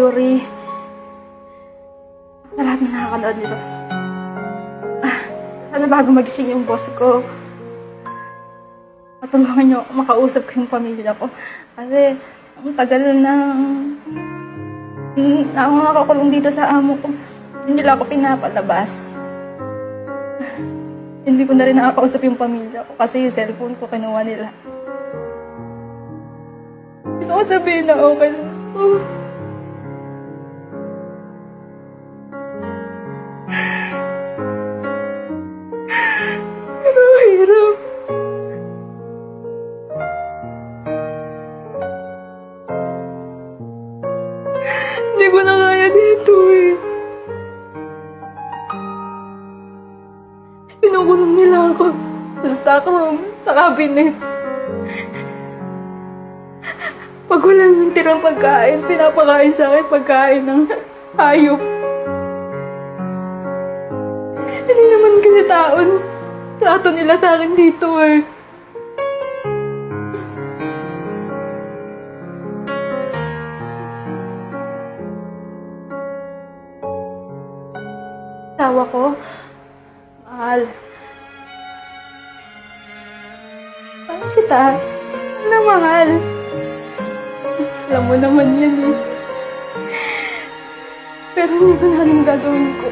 sorry. Sa lahat na nakakanood nito. Sana bago magising yung boss ko, matulungan niyo ako makausap ko yung pamilya ko. Kasi ang tagal na ako nakakulong dito sa amo ko. Hindi nila ako pinapalabas. Hindi ko na rin nakakausap yung pamilya ko kasi yung cellphone ko kinuha nila. Gusto ko sabihin na okay lang ako. Pero hirap. Hindi ko na kaya dito eh. Pinukulong nila ako sa stock room, sa cabinet. Pag wala nang tirang pagkain, pinapakain sa akin pagkain ng hayop. Hindi naman kasi trato nila sa akin dito eh. Tawa ko, mahal. Mahal kita. Na mahal. Alam mo naman yan eh. Pero hindi ko na anong gagawin ko.